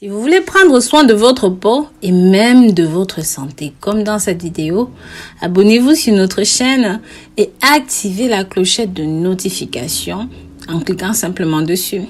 Si vous voulez prendre soin de votre peau et même de votre santé, comme dans cette vidéo, abonnez-vous sur notre chaîne et activez la clochette de notification en cliquant simplement dessus.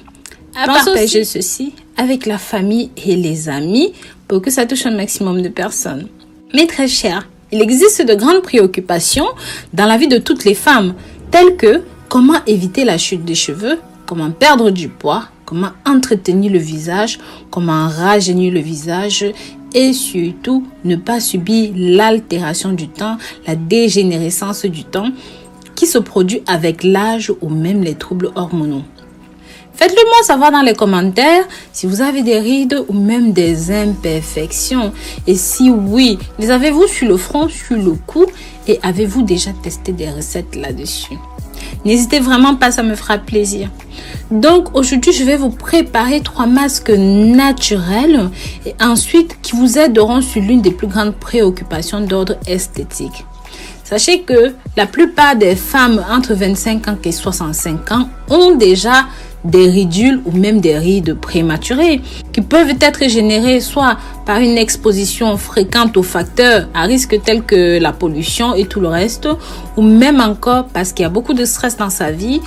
Partagez ceci avec la famille et les amis pour que ça touche un maximum de personnes. Mes très chers, il existe de grandes préoccupations dans la vie de toutes les femmes, telles que comment éviter la chute des cheveux, comment perdre du poids, comment entretenir le visage, comment rajeunir le visage et surtout ne pas subir l'altération du temps, la dégénérescence du temps qui se produit avec l'âge ou même les troubles hormonaux. Faites-le moi savoir dans les commentaires si vous avez des rides ou même des imperfections. Et si oui, les avez-vous sur le front, sur le cou et avez-vous déjà testé des recettes là-dessus? N'hésitez vraiment pas, ça me fera plaisir. Donc aujourd'hui, je vais vous préparer 3 masques naturels et ensuite qui vous aideront sur l'une des plus grandes préoccupations d'ordre esthétique. Sachez que la plupart des femmes entre 25 ans et 65 ans ont déjà des ridules ou même des rides prématurées qui peuvent être générées soit par une exposition fréquente aux facteurs à risque tels que la pollution et tout le reste, ou même encore parce qu'il y a beaucoup de stress dans sa vie.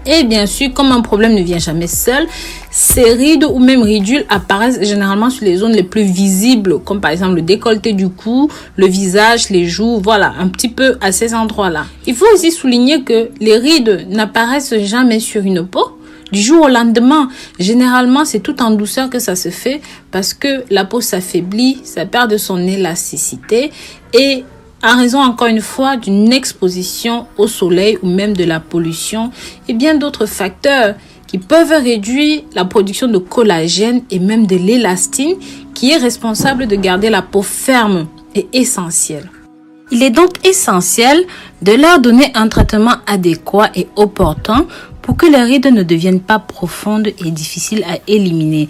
Et bien sûr, comme un problème ne vient jamais seul, ces rides ou même ridules apparaissent généralement sur les zones les plus visibles, comme par exemple le décolleté du cou, le visage, les joues, voilà, un petit peu à ces endroits-là. Il faut aussi souligner que les rides n'apparaissent jamais sur une peau. Du jour au lendemain, généralement, c'est tout en douceur que ça se fait parce que la peau s'affaiblit, ça perd de son élasticité et en raison encore une fois d'une exposition au soleil ou même de la pollution et bien d'autres facteurs qui peuvent réduire la production de collagène et même de l'élastine qui est responsable de garder la peau ferme et essentielle. Il est donc essentiel de leur donner un traitement adéquat et opportun pour que les rides ne deviennent pas profondes et difficiles à éliminer.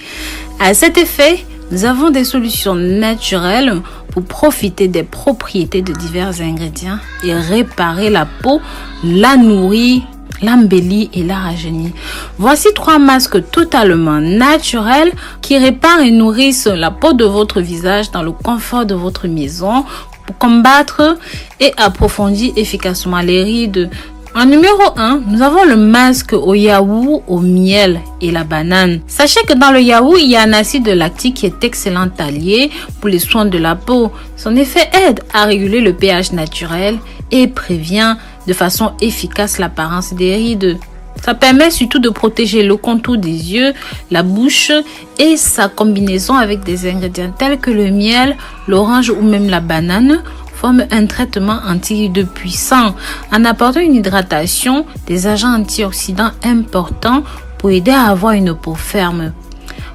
À cet effet, nous avons des solutions naturelles pour profiter des propriétés de divers ingrédients et réparer la peau, la nourrir, l'embellir et la rajeunir. Voici 3 masques totalement naturels qui réparent et nourrissent la peau de votre visage dans le confort de votre maison pour combattre et approfondir efficacement les rides. En numéro 1, nous avons le masque au yaourt, au miel et la banane. Sachez que dans le yaourt, il y a un acide lactique qui est excellent allié pour les soins de la peau. Son effet aide à réguler le pH naturel et prévient de façon efficace l'apparence des rides. Ça permet surtout de protéger le contour des yeux, la bouche et sa combinaison avec des ingrédients tels que le miel, l'orange ou même la banane forme un traitement anti-rides puissant en apportant une hydratation, des agents antioxydants importants pour aider à avoir une peau ferme.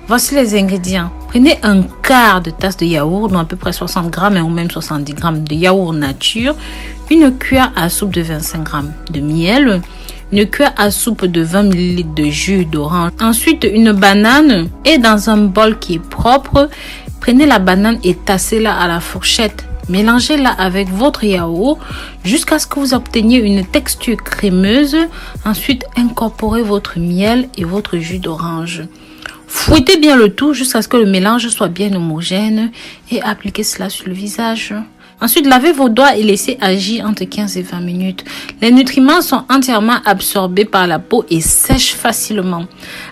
Voici les ingrédients. Prenez un quart de tasse de yaourt, dont à peu près 60 grammes ou même 70 grammes de yaourt nature, une cuillère à soupe de 25 grammes de miel, une cuillère à soupe de 20 ml de jus d'orange. Ensuite, une banane et dans un bol qui est propre, prenez la banane et tassez-la à la fourchette. Mélangez-la avec votre yaourt jusqu'à ce que vous obteniez une texture crémeuse. Ensuite, incorporez votre miel et votre jus d'orange. Fouettez bien le tout jusqu'à ce que le mélange soit bien homogène et appliquez cela sur le visage. Ensuite, lavez vos doigts et laissez agir entre 15 et 20 minutes. Les nutriments sont entièrement absorbés par la peau et sèchent facilement.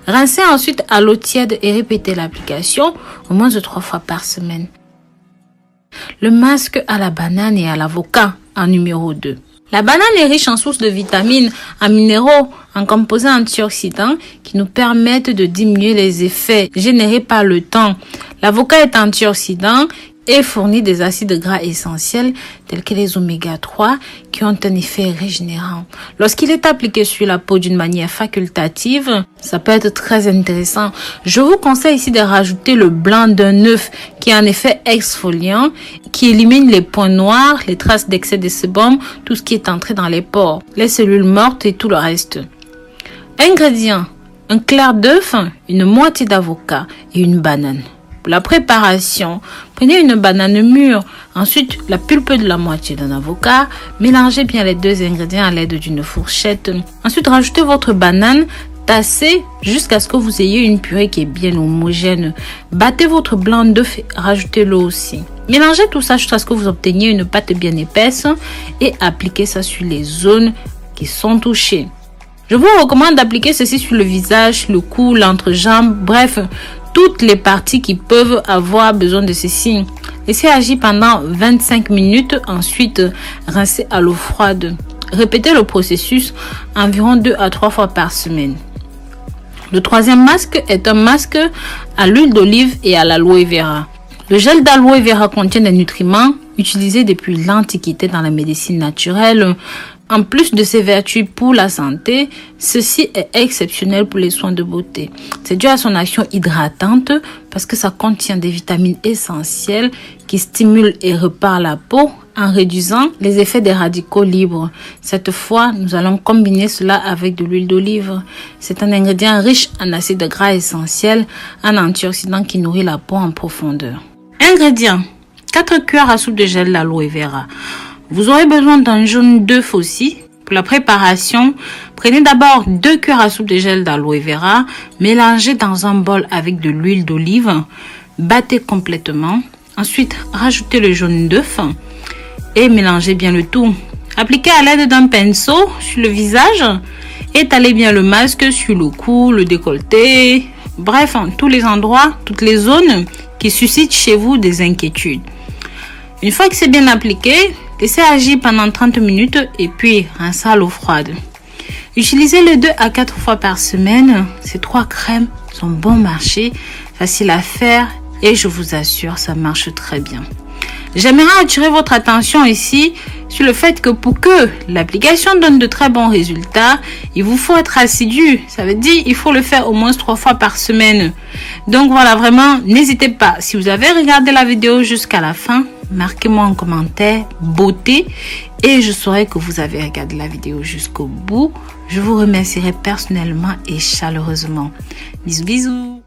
Rincez ensuite à l'eau tiède et répétez l'application au moins de 3 fois par semaine. Le masque à la banane et à l'avocat en numéro 2. La banane est riche en sources de vitamines, en minéraux, en composés antioxydants qui nous permettent de diminuer les effets générés par le temps. L'avocat est antioxydant et fournit des acides gras essentiels tels que les oméga 3 qui ont un effet régénérant. Lorsqu'il est appliqué sur la peau d'une manière facultative, ça peut être très intéressant. Je vous conseille ici de rajouter le blanc d'un œuf qui a un effet exfoliant, qui élimine les points noirs, les traces d'excès de sébum, tout ce qui est entré dans les pores, les cellules mortes et tout le reste. Ingrédients: un clair d'œuf, une moitié d'avocat et une banane. Pour la préparation, prenez une banane mûre, ensuite la pulpe de la moitié d'un avocat, mélangez bien les 2 ingrédients à l'aide d'une fourchette. Ensuite, rajoutez votre banane, Tassez jusqu'à ce que vous ayez une purée qui est bien homogène. Battez votre blanc d'œuf et rajoutez l'eau aussi. Mélangez tout ça jusqu'à ce que vous obteniez une pâte bien épaisse et appliquez ça sur les zones qui sont touchées. Je vous recommande d'appliquer ceci sur le visage, le cou, l'entrejambe, bref, toutes les parties qui peuvent avoir besoin de ceci. Laissez agir pendant 25 minutes, ensuite rincez à l'eau froide. Répétez le processus environ 2 à 3 fois par semaine. Le troisième masque est un masque à l'huile d'olive et à l'aloe vera. Le gel d'aloe vera contient des nutriments utilisés depuis l'Antiquité dans la médecine naturelle. En plus de ses vertus pour la santé, ceci est exceptionnel pour les soins de beauté. C'est dû à son action hydratante parce que ça contient des vitamines essentielles qui stimulent et réparent la peau en réduisant les effets des radicaux libres. Cette fois, nous allons combiner cela avec de l'huile d'olive. C'est un ingrédient riche en acides gras essentiels, un antioxydant qui nourrit la peau en profondeur. Ingrédients: 4 cuillères à soupe de gel d'aloe vera. Vous aurez besoin d'un jaune d'œuf aussi. Pour la préparation, prenez d'abord 2 cuillères à soupe de gel d'aloe vera, mélangez dans un bol avec de l'huile d'olive, battez complètement. Ensuite, rajoutez le jaune d'œuf et mélangez bien le tout. Appliquez à l'aide d'un pinceau sur le visage, étalez bien le masque sur le cou, le décolleté, bref, tous les endroits, toutes les zones qui suscitent chez vous des inquiétudes. Une fois que c'est bien appliqué, laissez agir pendant 30 minutes et puis rincez à l'eau froide. Utilisez-le 2 à 4 fois par semaine. Ces 3 crèmes sont bon marché, faciles à faire et je vous assure, ça marche très bien. J'aimerais attirer votre attention ici sur le fait que pour que l'application donne de très bons résultats, il vous faut être assidu. Ça veut dire il faut le faire au moins 3 fois par semaine. Donc voilà, vraiment, n'hésitez pas. Si vous avez regardé la vidéo jusqu'à la fin, marquez-moi en commentaire beauté et je saurai que vous avez regardé la vidéo jusqu'au bout. Je vous remercierai personnellement et chaleureusement. Bisous, bisous.